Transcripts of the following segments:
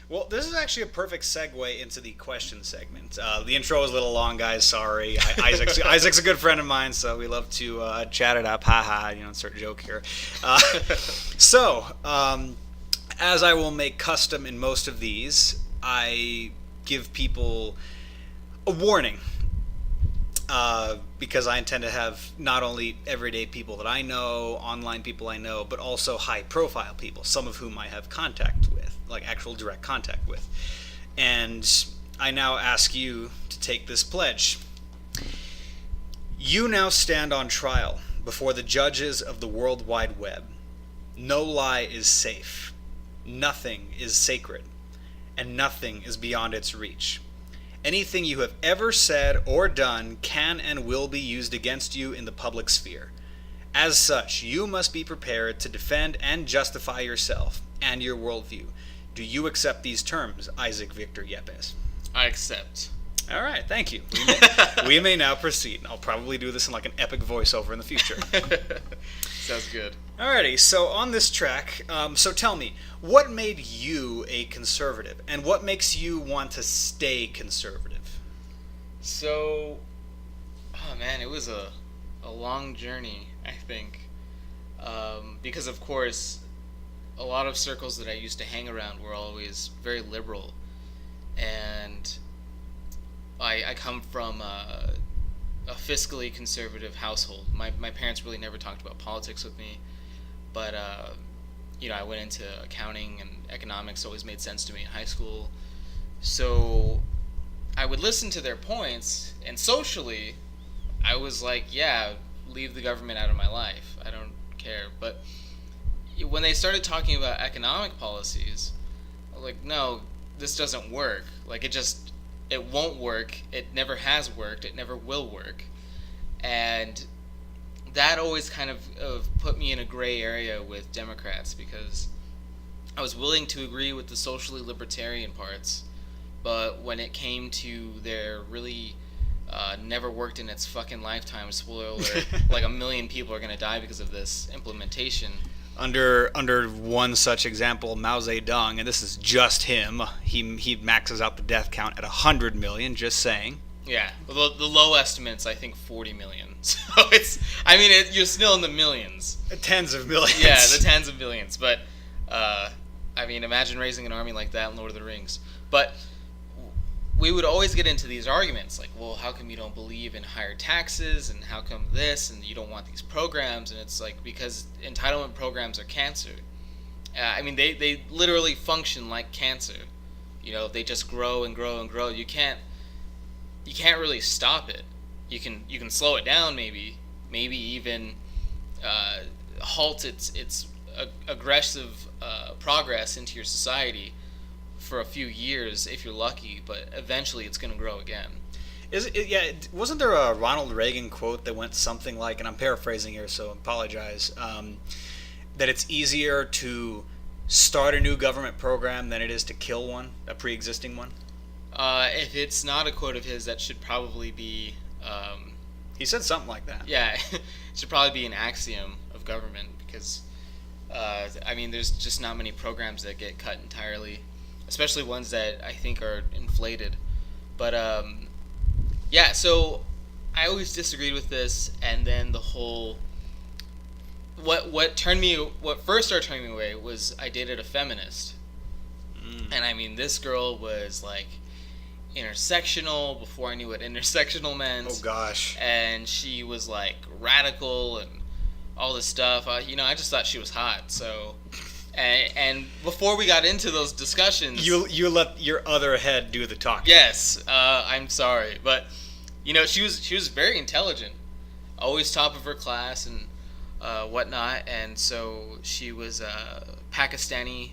Well, this is actually a perfect segue into the question segment. The intro was a little long, guys. Sorry. Isaac's a good friend of mine, so we love to chat it up. Ha ha. Insert joke here. Uh, so, as I will make custom in most of these, I give people a warning. Because I intend to have not only everyday people that I know, online people I know, but also high-profile people, some of whom I have contact with, like actual direct contact with. And I now ask you to take this pledge. You now stand on trial before the judges of the World Wide Web. No lie is safe. Nothing is sacred. And nothing is beyond its reach. Anything you have ever said or done can and will be used against you in the public sphere. As such, you must be prepared to defend and justify yourself and your worldview. Do you accept these terms, Isaac Victor Yepez? I accept. All right, thank you. We may now proceed. I'll probably do this in like an epic voiceover in the future. Sounds good. Alrighty, so on this track, so tell me, what made you a conservative, and what makes you want to stay conservative? So, oh man, it was a long journey, I think. Because, of course, a lot of circles that I used to hang around were always very liberal. And I come from a fiscally conservative household. My parents really never talked about politics with me. But, I went into accounting, and economics always made sense to me in high school. So I would listen to their points, and socially, I was like, yeah, leave the government out of my life. I don't care. But when they started talking about economic policies, I was like, no, this doesn't work. Like, it won't work. It never has worked. It never will work. And that always kind of put me in a gray area with Democrats, because I was willing to agree with the socially libertarian parts, but when it came to their really never worked in its fucking lifetime, spoiler alert, like 1 million people are going to die because of this implementation. Under one such example, Mao Zedong, and this is just him, he maxes out the death count at 100 million, just saying. Yeah, the low estimates, I think 40 million. So you're still in the millions. Tens of millions. Yeah, the tens of millions. But, imagine raising an army like that in Lord of the Rings. But we would always get into these arguments, like, well, how come you don't believe in higher taxes, and how come this, and you don't want these programs? And it's like, because entitlement programs are cancer. They literally function like cancer. They just grow and grow and grow. You can't really stop it. You can slow it down, maybe even halt its aggressive progress into your society for a few years if you're lucky, but eventually it's going to grow again. Wasn't there a Ronald Reagan quote that went something like, and I'm paraphrasing here, so apologize, that it's easier to start a new government program than it is to kill one, a pre-existing one? If it's not a quote of his, that should probably be... he said something like that. Yeah, it should probably be an axiom of government, because, there's just not many programs that get cut entirely, especially ones that I think are inflated. But, so I always disagreed with this, and then the whole... What first started turning me away was I dated a feminist. And, this girl was, like, intersectional before I knew what intersectional meant. Oh gosh. And she was like radical and all this stuff. I just thought she was hot. So, and before we got into those discussions, you let your other head do the talking. Yes, I'm sorry, but she was very intelligent, always top of her class and whatnot. And so she was Pakistani,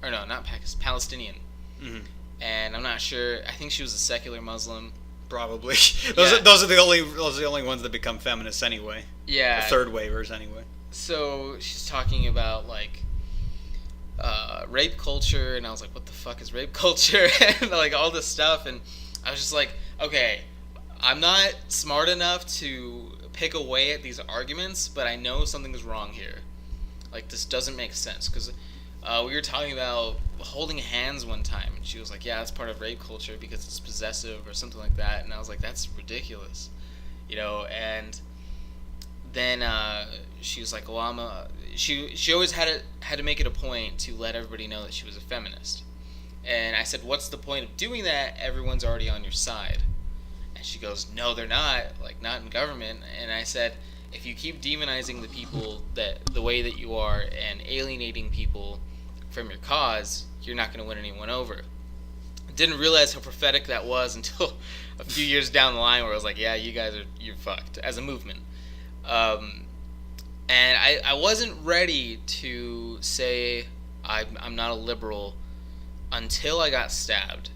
or no, not Pakistan, Palestinian. Mm-hmm. And I'm not sure. I think she was a secular Muslim. Probably. Those are the only ones that become feminists anyway. Yeah. The third wavers anyway. So she's talking about like rape culture, and I was like, what the fuck is rape culture? And like all this stuff, and I was just like, okay, I'm not smart enough to pick away at these arguments, but I know something's wrong here. Like, this doesn't make sense, because We were talking about holding hands one time, and she was like, "Yeah, that's part of rape culture because it's possessive or something like that." And I was like, "That's ridiculous," And then she was like, "Well, she always had to make it a point to let everybody know that she was a feminist." And I said, "What's the point of doing that? Everyone's already on your side." And she goes, "No, they're not. Like, not in government." And I said, "If you keep demonizing the people the way that you are and alienating people from your cause, you're not going to win anyone over." Didn't realize how prophetic that was until a few years down the line, where I was like, "Yeah, you're fucked as a movement." And I wasn't ready to say I'm not a liberal until I got stabbed.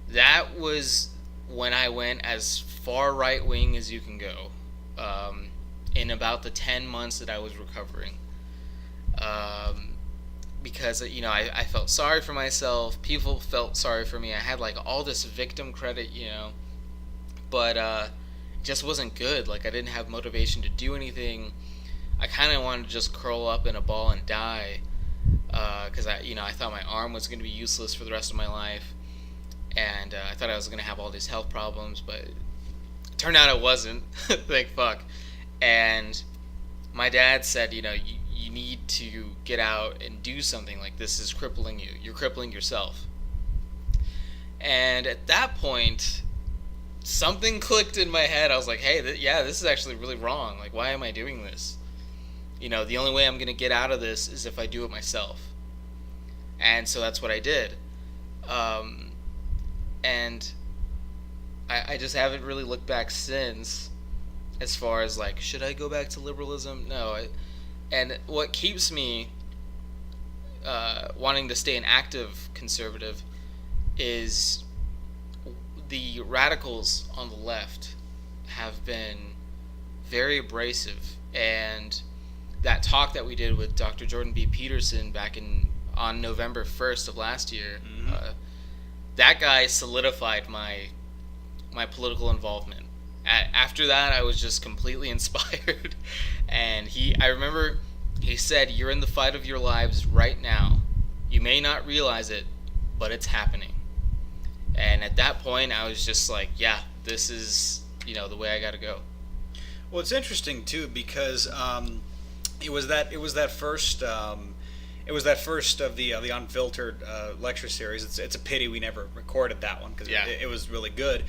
That was when I went as far right wing as you can go. In about the 10 months that I was recovering. Because, I felt sorry for myself. People felt sorry for me. I had, like, all this victim credit, But it just wasn't good. Like, I didn't have motivation to do anything. I kind of wanted to just curl up in a ball and die. Because, I thought my arm was going to be useless for the rest of my life. And I thought I was going to have all these health problems. But it turned out it wasn't. Thank fuck. And my dad said, you need to get out and do something. Like, this is crippling you. You're crippling yourself. And at that point, something clicked in my head. I was like, hey, this is actually really wrong. Like, why am I doing this? The only way I'm going to get out of this is if I do it myself. And so that's what I did. And I just haven't really looked back since, as far as, like, should I go back to liberalism? No. And what keeps me wanting to stay an active conservative is the radicals on the left have been very abrasive. And that talk that we did with Dr. Jordan B. Peterson back on November 1st of last year, that guy solidified my political involvement. After that, I was just completely inspired. And I remember he said, "You're in the fight of your lives right now. You may not realize it, but it's happening." And at that point, I was just like, yeah, this is, the way I got to go. Well, it's interesting too, because it was that first of the unfiltered lecture series. It's a pity we never recorded that one, because it was really good.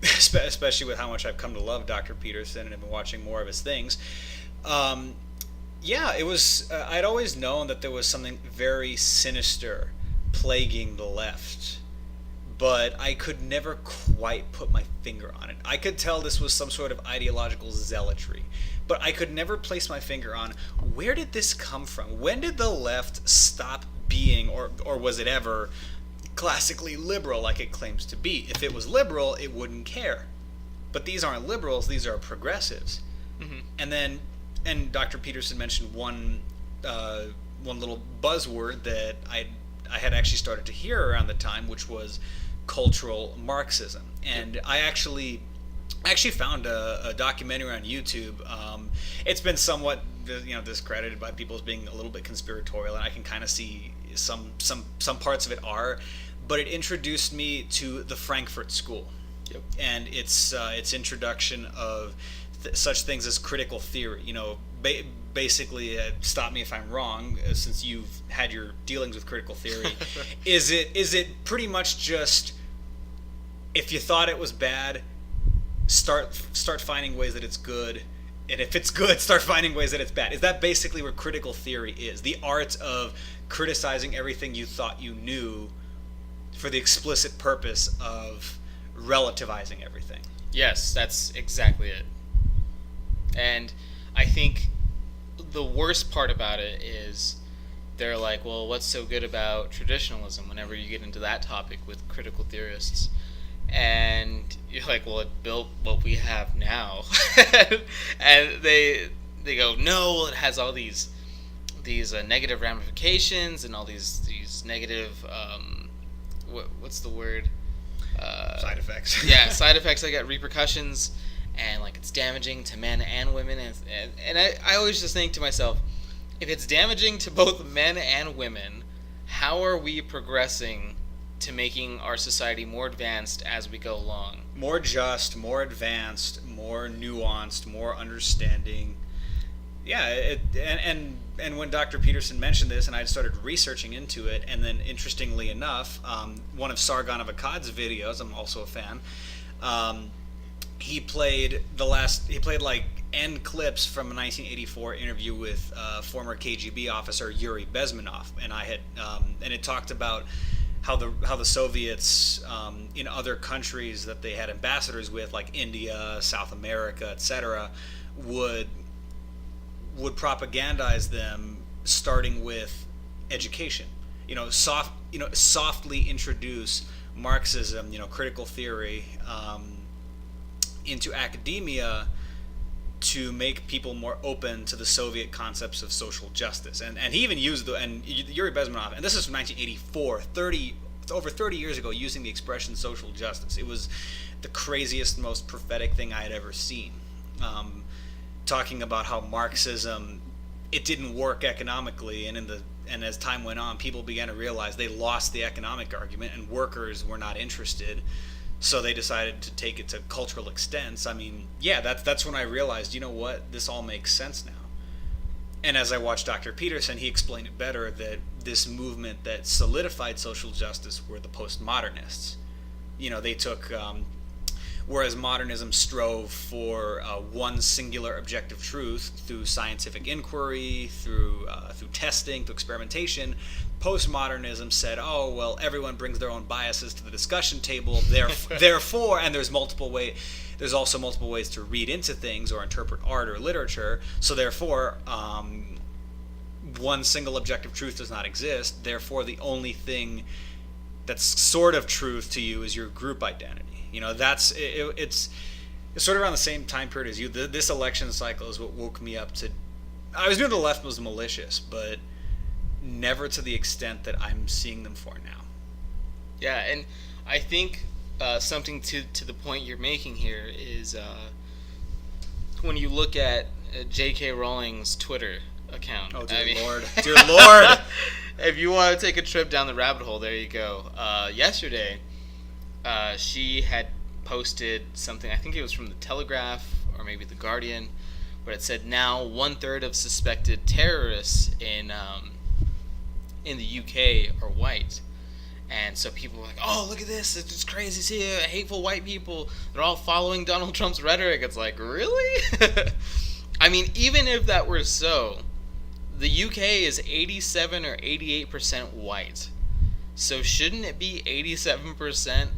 Especially with how much I've come to love Dr. Peterson and have been watching more of his things. It was. I'd always known that there was something very sinister plaguing the left, but I could never quite put my finger on it. I could tell this was some sort of ideological zealotry, but I could never place my finger on where did this come from? When did the left stop being, or was it ever classically liberal like it claims to be? If it was liberal, it wouldn't care. But these aren't liberals, these are progressives. Mm-hmm. And Dr. Peterson mentioned one little buzzword that I had actually started to hear around the time, which was cultural Marxism. And I actually found a documentary on YouTube. It's been somewhat discredited by people as being a little bit conspiratorial, and I can kind of see some parts of it are, but it introduced me to the Frankfurt School. Yep. And its introduction of such things as critical theory. Basically, stop me if I'm wrong, since you've had your dealings with critical theory. Is it pretty much just, if you thought it was bad, start finding ways that it's good, and if it's good, start finding ways that it's bad? Is that basically what critical theory is? The art of criticizing everything you thought you knew for the explicit purpose of relativizing everything. Yes, that's exactly it. And I think the worst part about it is they're like, well, what's so good about traditionalism whenever you get into that topic with critical theorists? And you're like, well, it built what we have now. And they go, no, well, it has all these negative ramifications and all these negative, what's the word? Side effects. Yeah, side effects. I got repercussions, and like it's damaging to men and women. And I always just think to myself, if it's damaging to both men and women, how are we progressing to making our society more advanced as we go along? More just, more advanced, more nuanced, more understanding. Yeah, and when Dr. Peterson mentioned this, and I started researching into it, and then interestingly enough, one of Sargon of Akkad's videos, I'm also a fan. He played like end clips from a 1984 interview with former KGB officer Yuri Bezmenov, and it talked about how the Soviets in other countries that they had ambassadors with, like India, South America, etc., would propagandize them, starting with education. Softly introduce Marxism, critical theory, into academia to make people more open to the Soviet concepts of social justice. And he even used Yuri Bezmenov, and this is from 1984, over 30 years ago, using the expression social justice. It was the craziest, most prophetic thing I had ever seen. Talking about how Marxism, it didn't work economically, and as time went on, people began to realize they lost the economic argument, and workers were not interested. So they decided to take it to cultural extents. I mean, yeah, that's when I realized, you know what, this all makes sense now. And as I watched Dr. Peterson, he explained it better, that this movement that solidified social justice were the postmodernists. They took, whereas modernism strove for one singular objective truth through scientific inquiry, through testing, through experimentation, postmodernism said, oh, well, everyone brings their own biases to the discussion table, therefore, and there's also multiple ways to read into things or interpret art or literature, so therefore, one single objective truth does not exist, therefore the only thing that's sort of truth to you is your group identity. It's sort of around the same time period as you. This election cycle is what woke me up to. I was knew the left was malicious, but never to the extent that I'm seeing them for now. Yeah, and I think something to the point you're making here is when you look at J.K. Rowling's Twitter account. Oh, Lord. Dear Lord! If you want to take a trip down the rabbit hole, there you go. Yesterday, she had posted something, I think it was from the Telegraph or maybe the Guardian, but it said now 1/3 of suspected terrorists in the UK are white. And so people were like, oh, look at this, it's just crazy, see, hateful white people, they're all following Donald Trump's rhetoric. It's like, really? I mean, even if that were so, the UK is 87 or 88% white. So shouldn't it be 87%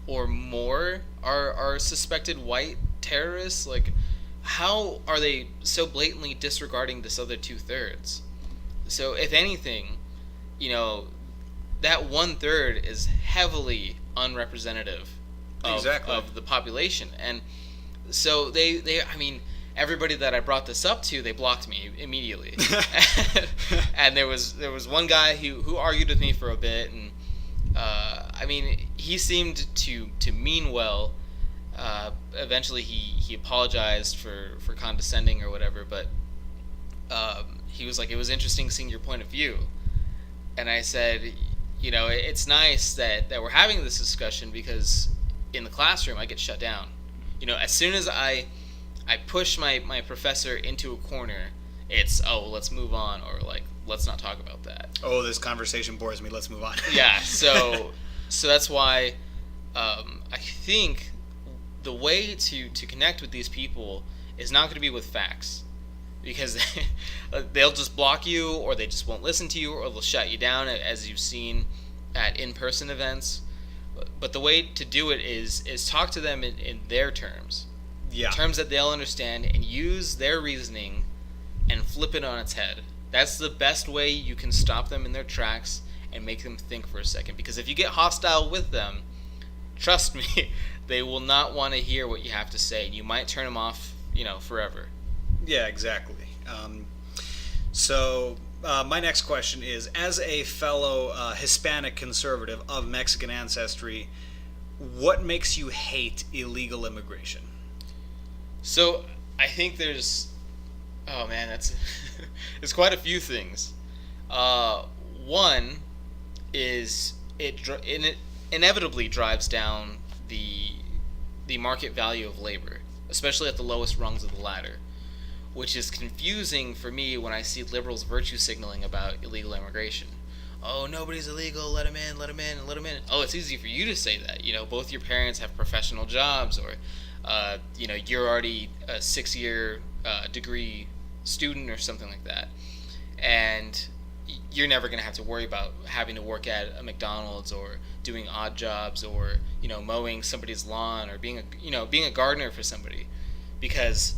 or more are suspected white terrorists? Like, how are they so blatantly disregarding this other 2/3? So if anything, that 1/3 is heavily unrepresentative of the population. And so they I mean, everybody that I brought this up to, they blocked me immediately. And there was one guy who argued with me for a bit, and I mean, he seemed to mean well. Eventually he apologized for condescending or whatever, but he was like, it was interesting seeing your point of view. And I said, it's nice that we're having this discussion, because in the classroom I get shut down. As soon as I push my professor into a corner, it's, oh, let's move on, or like, let's not talk about that. Oh, this conversation bores me, let's move on. Yeah, so that's why I think the way to connect with these people is not going to be with facts, because they'll just block you, or they just won't listen to you, or they'll shut you down, as you've seen at in-person events. But the way to do it is talk to them in their terms. Yeah. Terms that they'll understand, and use their reasoning and flip it on its head. That's the best way you can stop them in their tracks and make them think for a second. Because if you get hostile with them, trust me, they will not want to hear what you have to say. You might turn them off, forever. Yeah, exactly. So my next question is, as a fellow Hispanic conservative of Mexican ancestry, what makes you hate illegal immigration? So I think there's Oh man, that's it's quite a few things. One is it inevitably drives down the market value of labor, especially at the lowest rungs of the ladder, which is confusing for me when I see liberals virtue signaling about illegal immigration. Oh, nobody's illegal. Let them in. Let them in. Let them in. Oh, it's easy for you to say that. Both your parents have professional jobs, or you're already a 6-year degree student or something like that, and you're never going to have to worry about having to work at a McDonald's or doing odd jobs or mowing somebody's lawn or being a gardener for somebody, because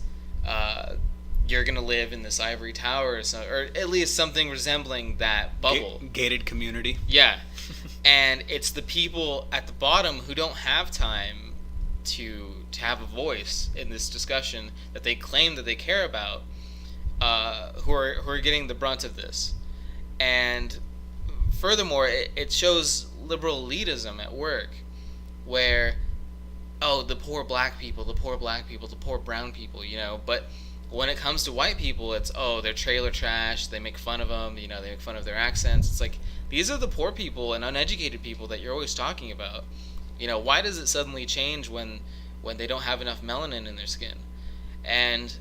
you're going to live in this ivory tower or at least something resembling that bubble. Gated community. Yeah. And it's the people at the bottom who don't have time to have a voice in this discussion that they claim that they care about, who are getting the brunt of this. And furthermore, it shows liberal elitism at work, where, oh, the poor black people, the poor black people, the poor brown people, but when it comes to white people, it's, oh, they're trailer trash, they make fun of them, they make fun of their accents. It's like, these are the poor people and uneducated people that you're always talking about. Why does it suddenly change when they don't have enough melanin in their skin? And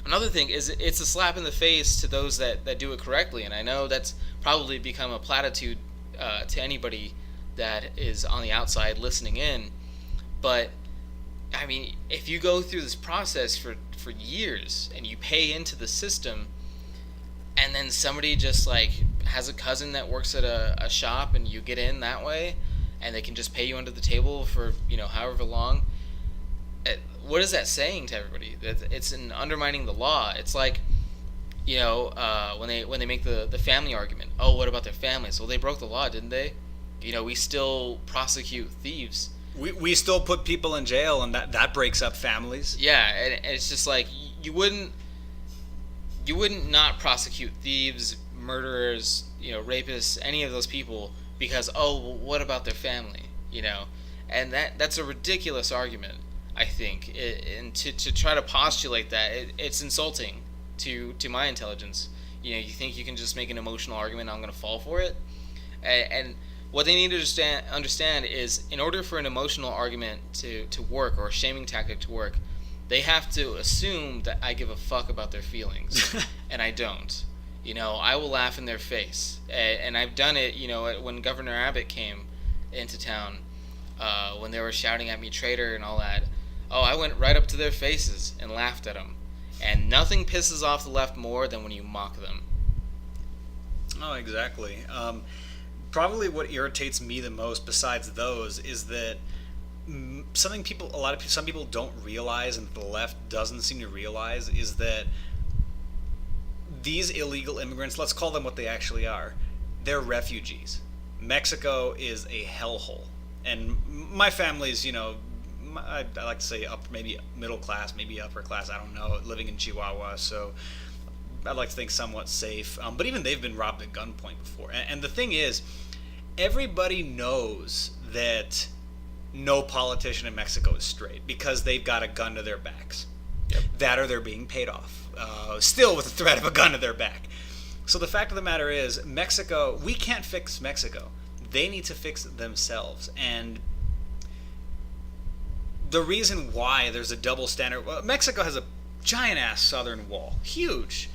another thing is, it's a slap in the face to those that do it correctly, and I know that's probably become a platitude to anybody that is on the outside listening in, but I mean, if you go through this process for years and you pay into the system, and then somebody just like has a cousin that works at a shop and you get in that way, and they can just pay you under the table for however long, what is that saying to everybody? It's an undermining the law. It's like when they make the family argument. Oh, what about their families? Well, they broke the law, didn't they? We still prosecute thieves. We still put people in jail, and that breaks up families. Yeah, and it's just like you wouldn't not prosecute thieves, murderers, rapists, any of those people because, oh, well, what about their family? And that's a ridiculous argument, I think. And to try to postulate that, it's insulting to my intelligence. You think you can just make an emotional argument and I'm going to fall for it? And what they need to understand is, in order for an emotional argument to work, or a shaming tactic to work, they have to assume that I give a fuck about their feelings, and I don't. I will laugh in their face, and I've done it. When Governor Abbott came into town, when they were shouting at me traitor and all that. Oh, I went right up to their faces and laughed at them, and nothing pisses off the left more than when you mock them. Oh, exactly. Probably what irritates me the most, besides those, is that some people don't realize, and the left doesn't seem to realize, is that these illegal immigrants, let's call them what they actually are, they're refugees. Mexico is a hellhole, and my family's, I like to say maybe middle class, maybe upper class, I don't know, living in Chihuahua, so I'd like to think somewhat safe. But even they've been robbed at gunpoint before. And the thing is, everybody knows that no politician in Mexico is straight because they've got a gun to their backs. Yep. That or they're being paid off, still with the threat of a gun to their back. So the fact of the matter is, Mexico, we can't fix Mexico. They need to fix themselves. And the reason why there's a double standard, well, Mexico has a giant-ass southern wall, huge,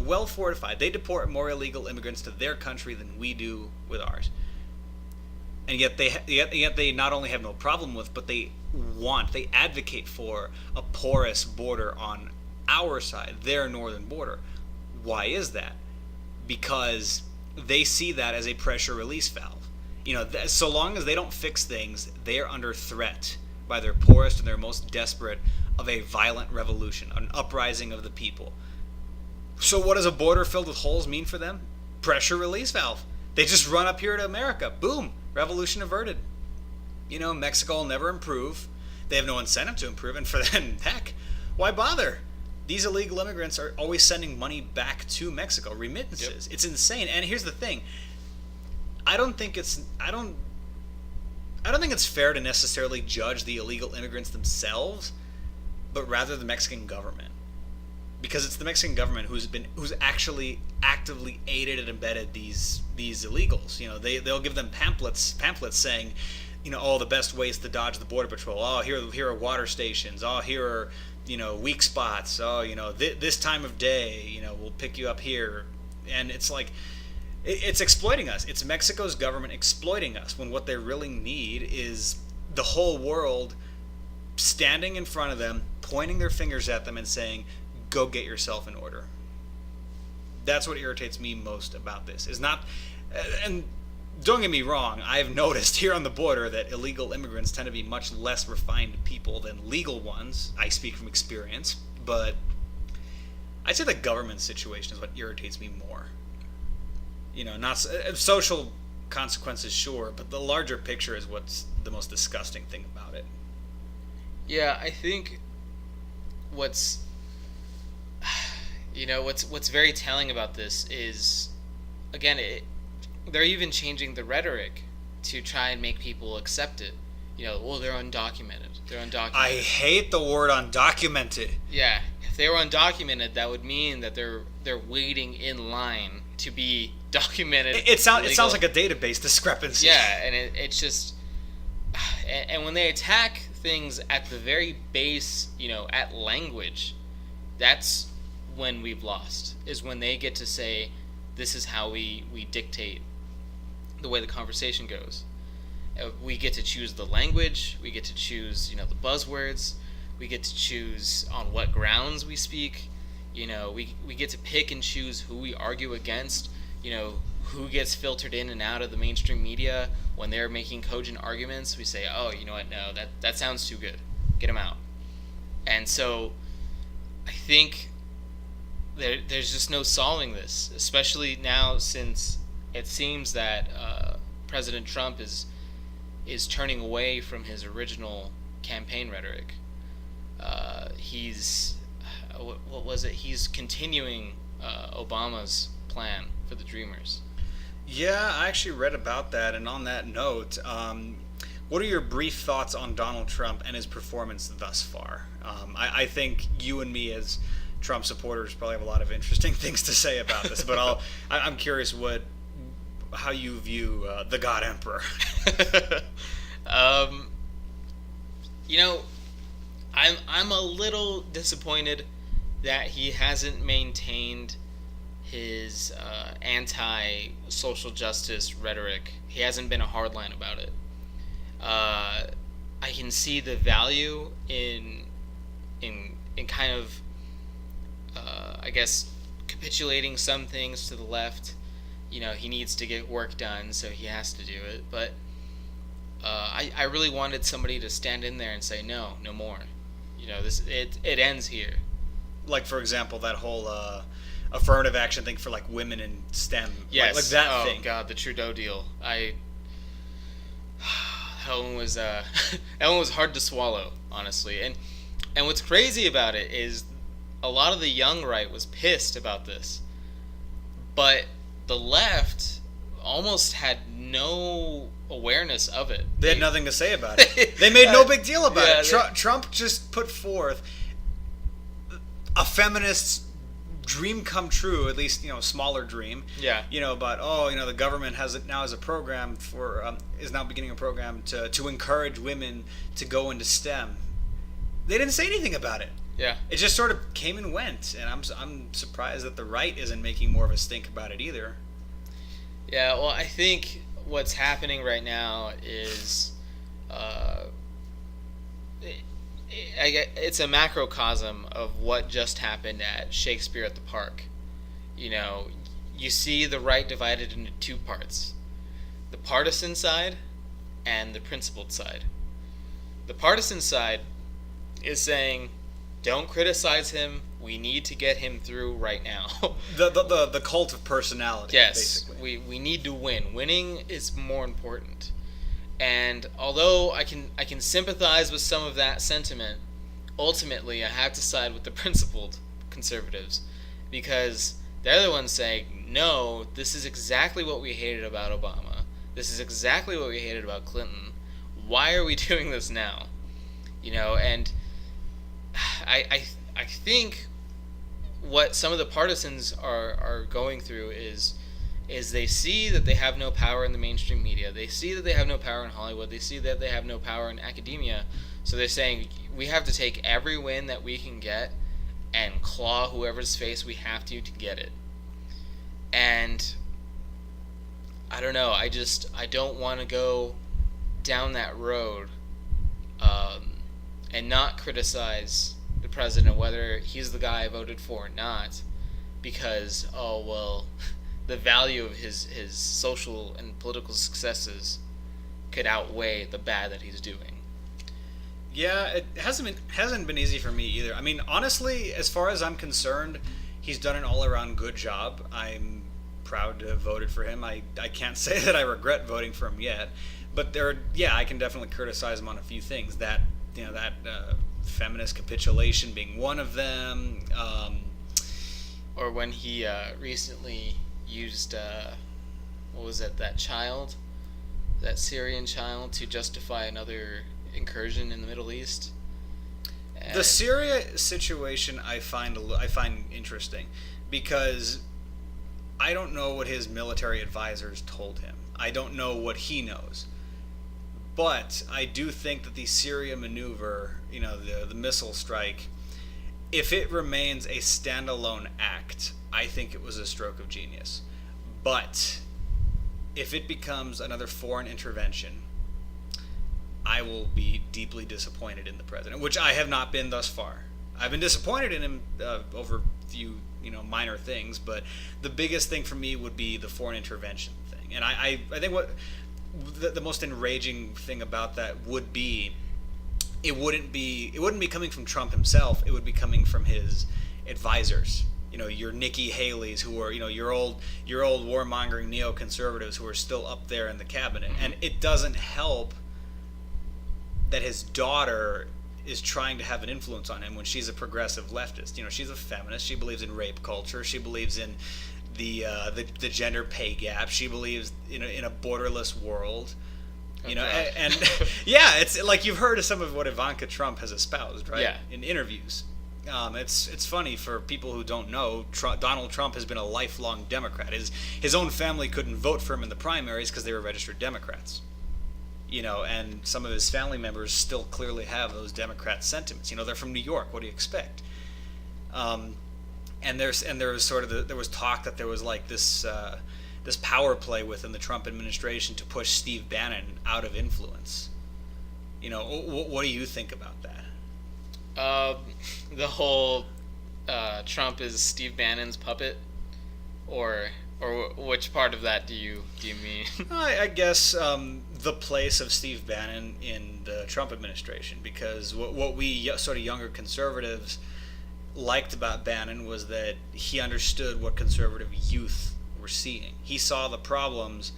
well fortified. They deport more illegal immigrants to their country than we do with ours. And yet they not only have no problem with, but they advocate for a porous border on our side, their northern border. Why is that? Because they see that as a pressure release valve. So long as they don't fix things, they are under threat by their poorest and their most desperate of a violent revolution, an uprising of the people. So what does a border filled with holes mean for them? Pressure release valve. They just run up here to America. Boom. Revolution averted. Mexico will never improve. They have no incentive to improve. And for them, heck, why bother? These illegal immigrants are always sending money back to Mexico. Remittances. Yep. It's insane. And here's the thing. I don't think it's fair to necessarily judge the illegal immigrants themselves, but rather the Mexican government. because it's the Mexican government who's actually actively aided and abetted these illegals. They'll give them pamphlets saying, all the best ways to dodge the border patrol. Oh, here are water stations. Oh, here are weak spots. Oh, this time of day, we'll pick you up here. And it's like, it's exploiting us. It's Mexico's government exploiting us, when what they really need is the whole world standing in front of them, pointing their fingers at them and saying, go get yourself in order. That's what irritates me most about this. Is not, and don't get me wrong, I've noticed here on the border that illegal immigrants tend to be much less refined people than legal ones. I speak from experience, but I'd say the government situation is what irritates me more. Not social consequences, sure, but the larger picture is what's the most disgusting thing about it. Yeah, I think what's very telling about this is, again, they're even changing the rhetoric to try and make people accept it. Well, they're undocumented. I hate the word undocumented. Yeah, if they were undocumented, that would mean that they're waiting in line to be documented. It sounds like a database discrepancy. Yeah, and it's just, and when they attack things at the very base, at language, that's when we've lost. Is when they get to say, this is how we dictate the way the conversation goes. We get to choose the language. We get to choose, the buzzwords. We get to choose on what grounds we speak. We get to pick and choose who we argue against. Who gets filtered in and out of the mainstream media when they're making cogent arguments. We say, oh, you know what? No, that sounds too good. Get them out. And so, I think there's just no solving this, especially now since it seems that President Trump is turning away from his original campaign rhetoric. He's what was it? He's continuing Obama's plan for the Dreamers. Yeah, I actually read about that, and on that note, what are your brief thoughts on Donald Trump and his performance thus far? I think you and me as Trump supporters probably have a lot of interesting things to say about this, but I'm curious how you view the God Emperor. I'm a little disappointed that he hasn't maintained his anti-social justice rhetoric. He hasn't been a hardline about it. I can see the value in kind of, I guess, capitulating some things to the left. He needs to get work done, so he has to do it. But I really wanted somebody to stand in there and say, no more. It ends here. Like, for example, that whole affirmative action thing for like women in STEM. Yes. Like that thing. Oh God, the Trudeau deal. That one was that one was hard to swallow, honestly. And what's crazy about it is a lot of the young right was pissed about this, but the left almost had no awareness of it. They had nothing to say about it. They made no big deal about it. Trump just put forth a feminist's dream come true, at least smaller dream. Yeah. About the government has a program is now beginning a program to encourage women to go into STEM. They didn't say anything about it. Yeah. It just sort of came and went, and I'm surprised that the right isn't making more of a stink about it either. Yeah. Well, I think what's happening right now is it's a macrocosm of what just happened at Shakespeare at the Park. You see the right divided into two parts: the partisan side and the principled side. The partisan side is saying, don't criticize him, we need to get him through right now. the cult of personality. Yes, basically. we need to win. Winning is more important. And although I can sympathize with some of that sentiment, ultimately I have to side with the principled conservatives, because they're the ones saying, no, this is exactly what we hated about Obama. This is exactly what we hated about Clinton. Why are we doing this now? And I think what some of the partisans are going through is they see that they have no power in the mainstream media. They see that they have no power in Hollywood. They see that they have no power in academia. So they're saying we have to take every win that we can get and claw whoever's face we have to get it. And I don't know. I don't want to go down that road and not criticize the president, whether he's the guy I voted for or not, because, oh, well, the value of his social and political successes could outweigh the bad that he's doing. Yeah, it hasn't been easy for me either. I mean, honestly, as far as I'm concerned, he's done an all-around good job. I'm proud to have voted for him. I can't say that I regret voting for him yet, but I can definitely criticize him on a few things. That feminist capitulation being one of them. Or when he recently used what was it, that Syrian child, to justify another incursion in the Middle East. And the Syria situation I find interesting, because I don't know what his military advisors told him. I don't know what he knows. But I do think that the Syria maneuver, the missile strike, if it remains a standalone act, I think it was a stroke of genius. But if it becomes another foreign intervention, I will be deeply disappointed in the president, which I have not been thus far. I've been disappointed in him over a few, minor things, but the biggest thing for me would be the foreign intervention thing. And I think what the most enraging thing about that would be, it wouldn't be coming from Trump himself. It would be coming from his advisors. Your Nikki Haley's, who are your old warmongering neoconservatives who are still up there in the cabinet. And it doesn't help that his daughter is trying to have an influence on him when she's a progressive leftist. She's a feminist. She believes in rape culture. She believes in the gender pay gap. She believes in a borderless world. And yeah, it's like you've heard of some of what Ivanka Trump has espoused, right? Yeah. In interviews. It's funny for people who don't know. Donald Trump has been a lifelong Democrat. His own family couldn't vote for him in the primaries because they were registered Democrats. And some of his family members still clearly have those Democrat sentiments. They're from New York. What do you expect? And there was talk that there was like this power play within the Trump administration to push Steve Bannon out of influence. What do you think about that? The whole Trump is Steve Bannon's puppet, or which part of that do you mean? I guess the place of Steve Bannon in the Trump administration, because what we sort of younger conservatives liked about Bannon was that he understood what conservative youth were seeing. He saw the problems.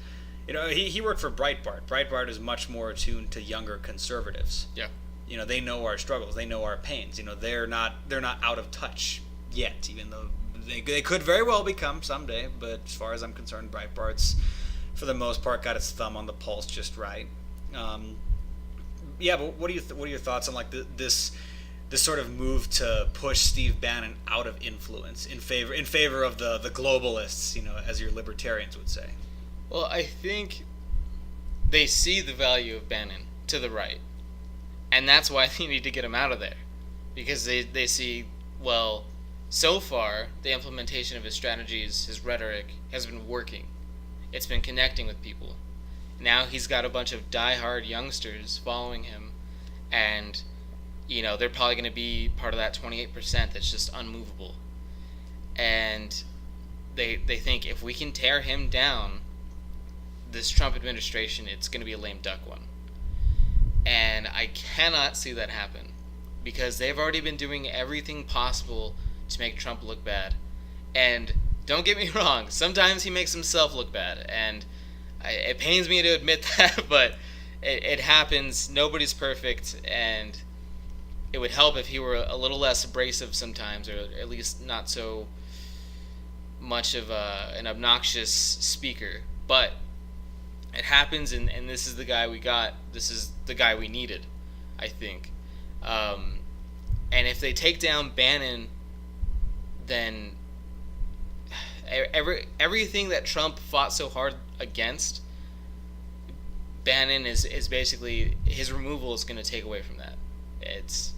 He worked for Breitbart. Breitbart is much more attuned to younger conservatives. Yeah. They know our struggles. They know our pains. They're not out of touch yet, even though they could very well become someday. But as far as I'm concerned, Breitbart's, for the most part, got its thumb on the pulse just right. But what are your thoughts on like this sort of move to push Steve Bannon out of influence in favor of the globalists, as your libertarians would say? Well, I think they see the value of Bannon to the right, and that's why they need to get him out of there, because they see, well, so far the implementation of his strategies, his rhetoric, has been working. It's been connecting with people. Now he's got a bunch of diehard youngsters following him, and they're probably going to be part of that 28% that's just unmovable. And they think if we can tear him down, this Trump administration, it's going to be a lame duck one. And I cannot see that happen, because they've already been doing everything possible to make Trump look bad. And don't get me wrong, sometimes he makes himself look bad, and it pains me to admit that, but it happens. Nobody's perfect, and it would help if he were a little less abrasive sometimes, or at least not so much of an obnoxious speaker. But it happens, and this is the guy we got. This is the guy we needed, I think. And if they take down Bannon then everything that Trump fought so hard against, Bannon is basically, his removal is going to take away from that. It's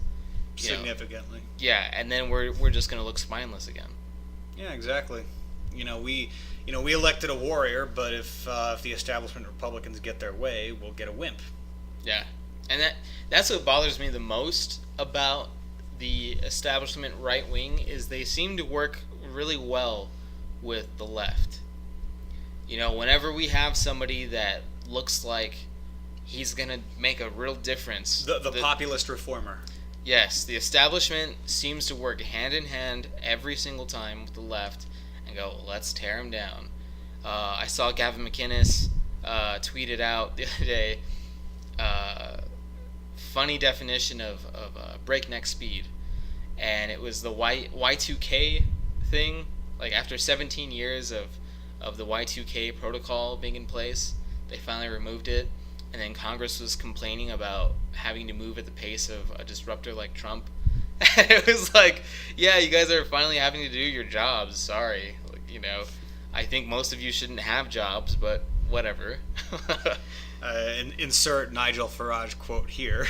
significantly. Yeah, and then we're just going to look spineless again. Yeah, exactly. We elected a warrior, but if the establishment Republicans get their way, we'll get a wimp. Yeah, and that's what bothers me the most about the establishment right wing is they seem to work really well with the left. Whenever we have somebody that looks like he's gonna make a real difference, the populist reformer. Yes, the establishment seems to work hand in hand every single time with the left and go, let's tear him down. I saw Gavin McInnes tweeted out the other day, funny definition of breakneck speed, and it was the Y2K thing. Like after 17 years of the Y2K protocol being in place, they finally removed it, and then Congress was complaining about having to move at the pace of a disruptor like Trump. It was like, yeah, you guys are finally having to do your jobs. Sorry, I think most of you shouldn't have jobs, but whatever. Insert Nigel Farage quote here.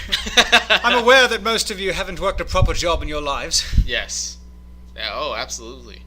I'm aware that most of you haven't worked a proper job in your lives. Yes. Yeah, oh, absolutely.